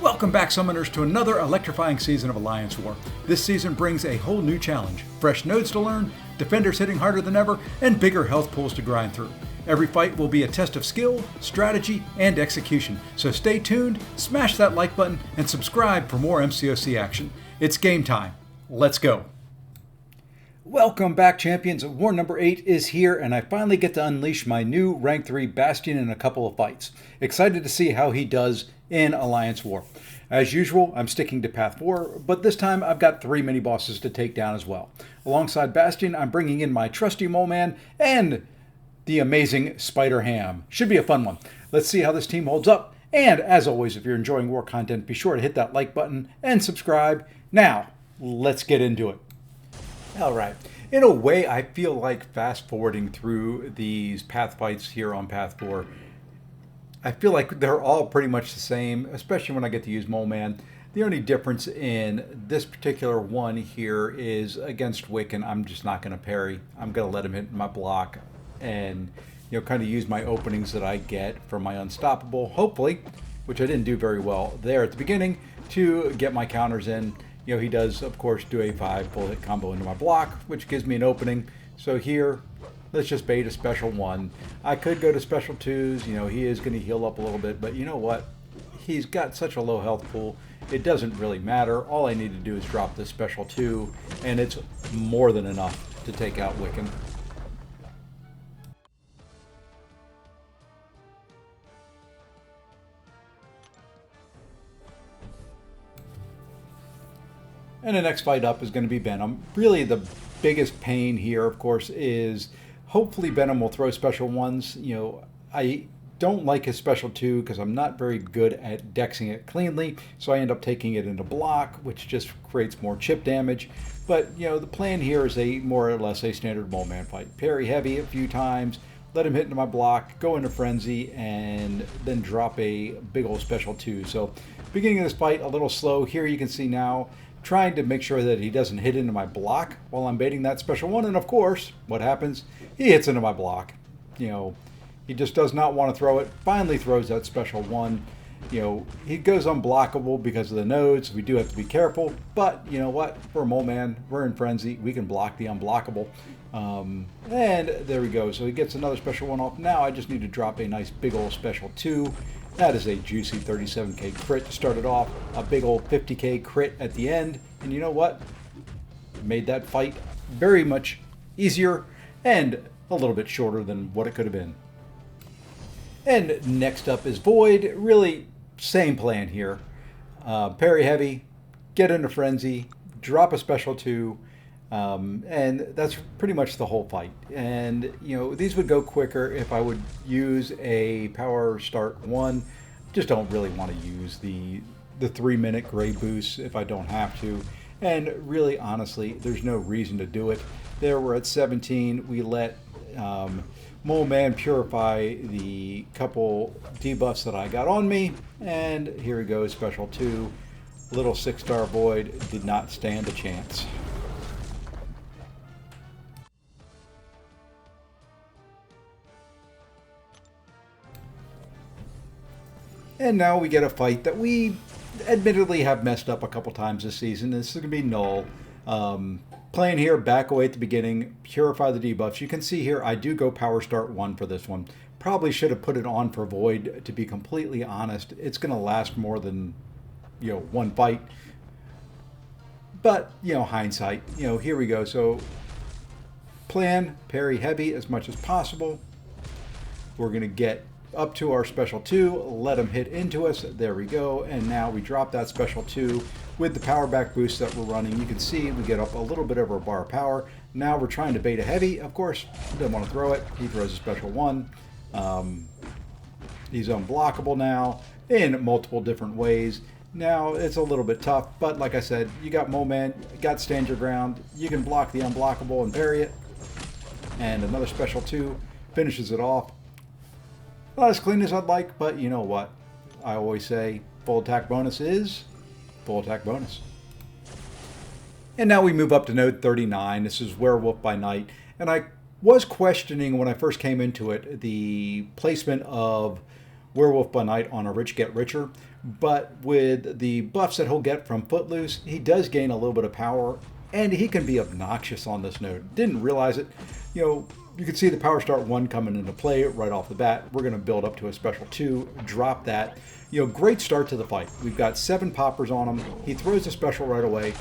Welcome back, Summoners, to another electrifying season of Alliance War. This season brings a whole new challenge, fresh nodes to learn, defenders hitting harder than ever, and bigger health pools to grind through. Every fight will be a test of skill, strategy, and execution, so stay tuned, smash that like button, and subscribe for more MCOC action. It's game time. Let's go. Welcome back, champions. War number 8 is here, and I finally get to unleash my new rank 3 Bastion in a couple of fights. Excited to see how he does in Alliance War. As usual, I'm sticking to Path 4, but this time I've got 3 mini-bosses to take down as well. Alongside Bastion, I'm bringing in my trusty Moleman and the amazing Spiderham. Should be a fun one. Let's see how this team holds up. And as always, if you're enjoying war content, be sure to hit that like button and subscribe. Now, let's get into it. All right. In a way, I feel like fast forwarding through these path fights here on Path 4. I feel like they're all pretty much the same, especially when I get to use Moleman. The only difference in this particular one here is against Wiccan, I'm just not going to parry. I'm going to let him hit my block and, kind of use my openings that I get from my Unstoppable, hopefully, which I didn't do very well there at the beginning, to get my counters in. He does, of course, do a 5 full hit combo into my block, which gives me an opening. So here, let's just bait a special 1. I could go to special 2s. He is going to heal up a little bit, but you know what? He's got such a low health pool. It doesn't really matter. All I need to do is drop this special 2, and it's more than enough to take out Wiccan. And the next fight up is going to be Venom. Really, the biggest pain here, of course, is hopefully Venom will throw special 1s. I don't like his special 2 because I'm not very good at dexing it cleanly, so I end up taking it into block, which just creates more chip damage. But, the plan here is a more or less a standard Moleman fight. Parry heavy a few times, let him hit into my block, go into frenzy, and then drop a big old special 2. So, beginning of this fight, a little slow. Here you can see now, trying to make sure that he doesn't hit into my block while I'm baiting that special 1. And of course, what happens? He hits into my block. He just does not want to throw it. Finally throws that special 1. He goes unblockable because of the nodes. We do have to be careful. But you know what? For a Moleman, we're in frenzy. We can block the unblockable. And there we go. So he gets another special 1 off. Now I just need to drop a nice big old special 2. That is a juicy 37k crit to start it off. A big old 50k crit at the end. And you know what? Made that fight very much easier and a little bit shorter than what it could have been. And next up is Void. Really, same plan here. Parry heavy, get into frenzy, drop a special 2. And that's pretty much the whole fight. And these would go quicker if I would use a power start 1. Just don't really want to use the 3-minute gray boost if I don't have to. And really, honestly, there's no reason to do it. There we're at 17. We let Moleman purify the couple debuffs that I got on me. And here we go, special 2. Little 6-star Void did not stand a chance. And now we get a fight that we admittedly have messed up a couple times this season. This is going to be Knull. Playing here, back away at the beginning, purify the debuffs. You can see here I do go power start 1 for this one. Probably should have put it on for Void, to be completely honest. It's going to last more than, one fight. But, hindsight. Here we go. So, plan, parry heavy as much as possible. We're going to get up to our special 2, let him hit into us, there we go, and now we drop that special 2 with the power back boost that we're running. You can see we get up a little bit over a bar of power. Now we're trying to bait a heavy, of course, didn't want to throw it, he throws a special 1. He's unblockable now in multiple different ways. Now it's a little bit tough, but like I said, you got Moleman, got stand your ground, you can block the unblockable and parry it, and another special 2 finishes it off. Not as clean as I'd like, but you know what? I always say full attack bonus is full attack bonus. And now we move up to node 39. This is Werewolf by Night. And I was questioning when I first came into it the placement of Werewolf by Night on a Rich Get Richer. But with the buffs that he'll get from Footloose, he does gain a little bit of power, and he can be obnoxious on this node. Didn't realize it. You can see the Power Start 1 coming into play right off the bat. We're going to build up to a Special 2, drop that. Great start to the fight. We've got 7 poppers on him. He throws a special right away.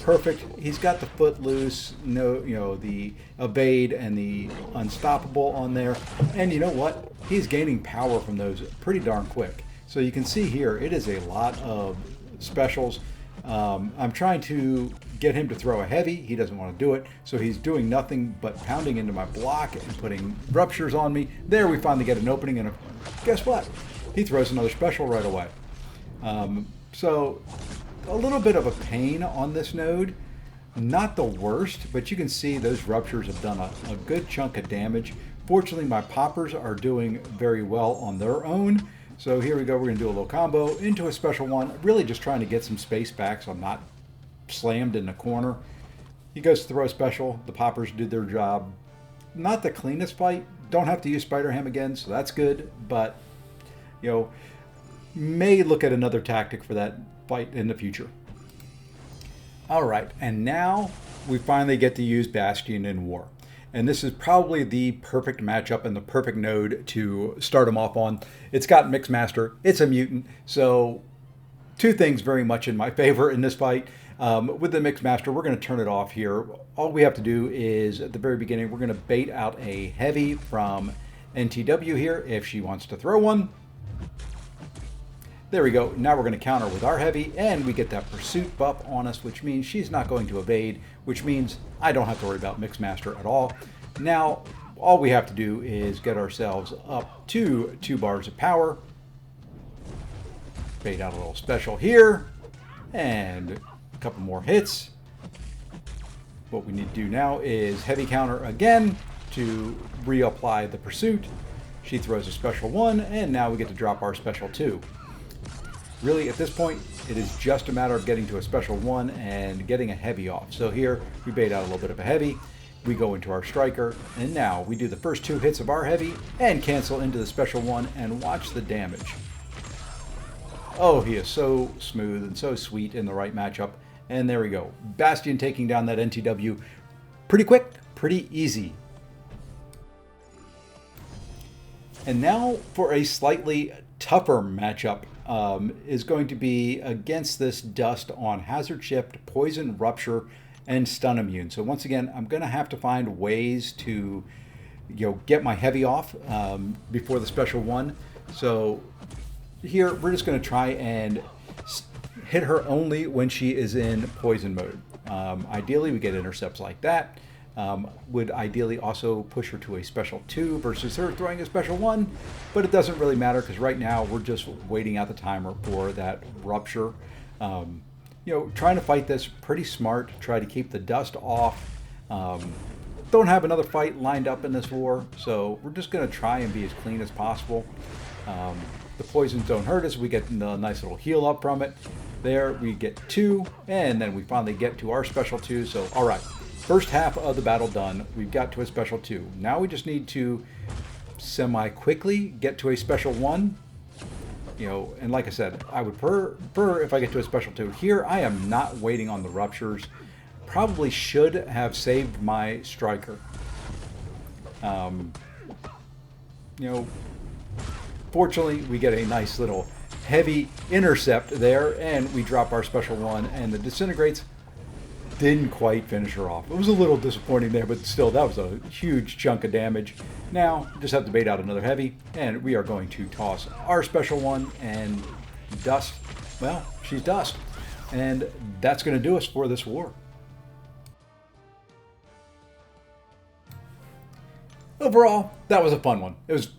Perfect. He's got the Footloose, the Evade and the Unstoppable on there. And you know what? He's gaining power from those pretty darn quick. So you can see here, it is a lot of specials. I'm trying to get him to throw a heavy. He doesn't want to do it. So he's doing nothing but pounding into my block and putting ruptures on me. There we finally get an opening, and guess what? He throws another special right away. So a little bit of a pain on this node. Not the worst, but you can see those ruptures have done a good chunk of damage. Fortunately, my poppers are doing very well on their own. So here we go. We're going to do a little combo into a Special 1. Really just trying to get some space back so I'm not slammed in the corner. He goes to throw a special. The poppers did their job. Not the cleanest fight. Don't have to use spiderham again, so that's good. But, may look at another tactic for that fight in the future. All right, and now we finally get to use Bastion in war. And this is probably the perfect matchup and the perfect node to start him off on. It's got Mixmaster. It's a mutant. So 2 things very much in my favor in this fight. With the Mixmaster, we're going to turn it off here. All we have to do is, at the very beginning, we're going to bait out a heavy from NTW here if she wants to throw one. There we go. Now we're going to counter with our heavy, and we get that pursuit buff on us, which means she's not going to evade, which means I don't have to worry about Mixmaster at all. Now, all we have to do is get ourselves up to 2 bars of power. Bait out a little special here, and a couple more hits. What we need to do now is heavy counter again to reapply the pursuit. She throws a Special 1, and now we get to drop our Special 2. Really, at this point, it is just a matter of getting to a Special 1 and getting a heavy off. So here, we bait out a little bit of a heavy. We go into our striker, and now we do the first 2 hits of our heavy and cancel into the Special 1 and watch the damage. Oh, he is so smooth and so sweet in the right matchup. And there we go. Bastion taking down that NTW. Pretty quick, pretty easy. And now for a slightly tougher matchup. Is going to be against this Dust on Hazard Shift, Poison, Rupture, and Stun Immune. So once again, I'm going to have to find ways to get my heavy off before the Special 1. So here, we're just going to try and hit her only when she is in Poison mode. Ideally, we get intercepts like that. Would ideally also push her to a Special 2 versus her throwing a Special 1, but it doesn't really matter because right now we're just waiting out the timer for that Rupture. Trying to fight this pretty smart, try to keep the Dust off. Don't have another fight lined up in this war, so we're just going to try and be as clean as possible. The poisons don't hurt us. We get a nice little heal up from it. There we get 2, and then we finally get to our Special 2. So, all right. First half of the battle done. We've got to a Special 2. Now we just need to semi-quickly get to a Special 1. And like I said, I would prefer if I get to a Special 2. Here, I am not waiting on the ruptures. Probably should have saved my striker. Fortunately, we get a nice little heavy intercept there, and we drop our Special 1, and the Disintegrates didn't quite finish her off. It was a little disappointing there, but still, that was a huge chunk of damage. Now, just have to bait out another heavy, and we are going to toss our Special 1, and Dust, well, she's Dust. And that's going to do us for this war. Overall, that was a fun one. It was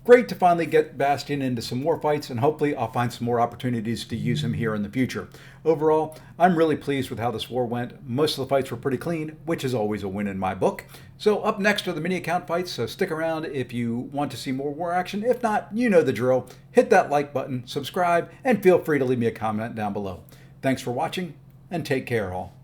great to finally get Bastion into some more fights, and hopefully I'll find some more opportunities to use him here in the future. Overall, I'm really pleased with how this war went. Most of the fights were pretty clean, which is always a win in my book. So up next are the mini account fights, so stick around if you want to see more war action. If not, you know the drill. Hit that like button, subscribe, and feel free to leave me a comment down below. Thanks for watching, and take care all.